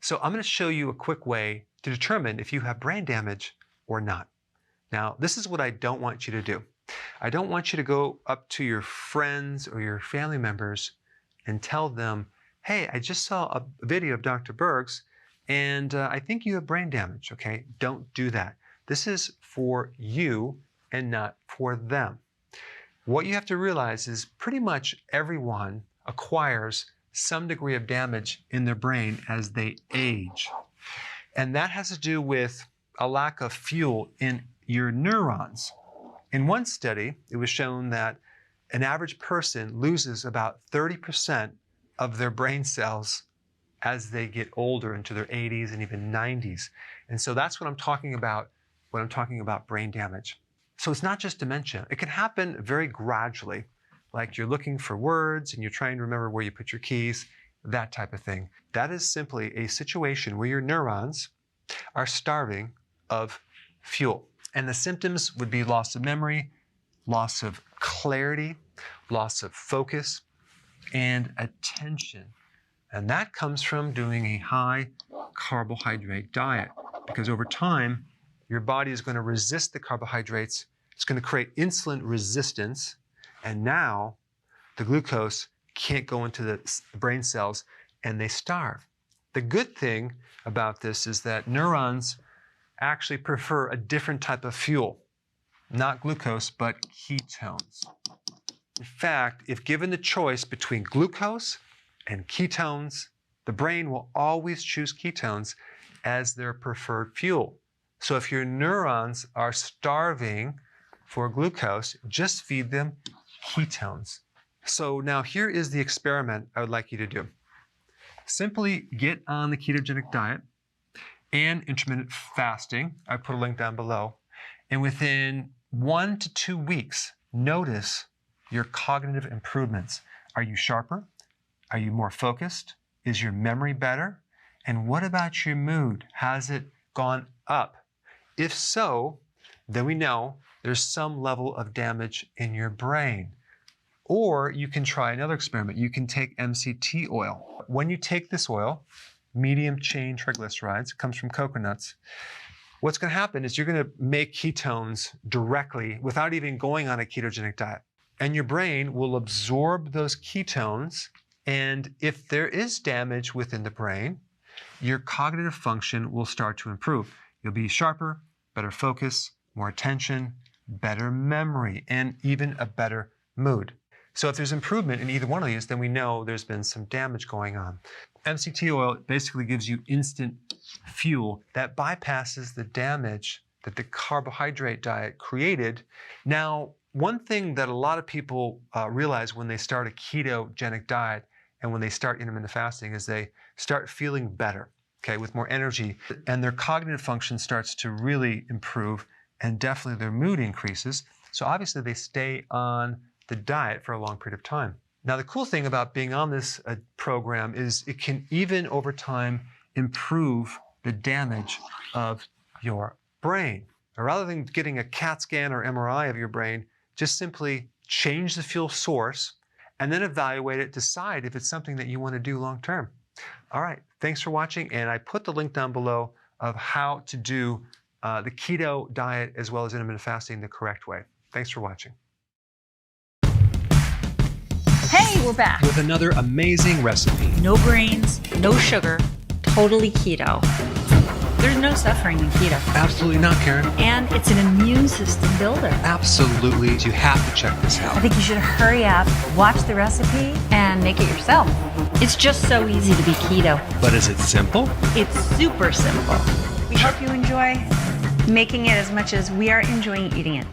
So I'm going to show you a quick way to determine if you have brain damage or not. Now, this is what I don't want you to do. I don't want you to go up to your friends or your family members and tell them, hey, I just saw a video of Dr. Berg's and I think you have brain damage, okay? Don't do that. This is for you and not for them. What you have to realize is pretty much everyone acquires some degree of damage in their brain as they age. And that has to do with a lack of fuel in your neurons. In one study, it was shown that an average person loses about 30% of their brain cells as they get older into their 80s and even 90s. And so that's what I'm talking about when I'm talking about brain damage. So it's not just dementia. It can happen very gradually, like you're looking for words and you're trying to remember where you put your keys, that type of thing. That is simply a situation where your neurons are starving of fuel. And the symptoms would be loss of memory, loss of clarity, loss of focus, and attention. And that comes from doing a high carbohydrate diet, because over time, your body is going to resist the carbohydrates. It's going to create insulin resistance. And now the glucose can't go into the brain cells and they starve. The good thing about this is that neurons actually prefer a different type of fuel, not glucose, but ketones. In fact, if given the choice between glucose and ketones, the brain will always choose ketones as their preferred fuel. So if your neurons are starving for glucose, just feed them ketones. So now here is the experiment I would like you to do. Simply get on the ketogenic diet and intermittent fasting. I put a link down below. And within 1 to 2 weeks, notice your cognitive improvements. Are you sharper? Are you more focused? Is your memory better? And what about your mood? Has it gone up? If so, then we know there's some level of damage in your brain. Or you can try another experiment. You can take MCT oil. When you take this oil, medium chain triglycerides, it comes from coconuts, what's going to happen is you're going to make ketones directly without even going on a ketogenic diet. And your brain will absorb those ketones. And if there is damage within the brain, your cognitive function will start to improve. You'll be sharper, better focus, more attention, better memory, and even a better mood. So if there's improvement in either one of these, then we know there's been some damage going on. MCT oil basically gives you instant fuel that bypasses the damage that the carbohydrate diet created. Now, one thing that a lot of people realize when they start a ketogenic diet and when they start intermittent fasting is they start feeling better, okay, with more energy, and their cognitive function starts to really improve, and definitely their mood increases. So obviously they stay on the diet for a long period of time. Now, the cool thing about being on this program is it can even over time improve the damage of your brain. Now, rather than getting a CAT scan or MRI of your brain, just simply change the fuel source and then evaluate it, decide if it's something that you want to do long term. All right, thanks for watching, and I put the link down below of how to do the keto diet as well as intermittent fasting the correct way. Thanks for watching. Hey, we're back. With another amazing recipe. No grains, no sugar, totally keto. There's no suffering in keto. Absolutely not, Karen. And it's an immune system builder. Absolutely. You have to check this out. I think you should hurry up, watch the recipe, and make it yourself. It's just so easy to be keto. But is it simple? It's super simple. We hope you enjoy making it as much as we are enjoying eating it.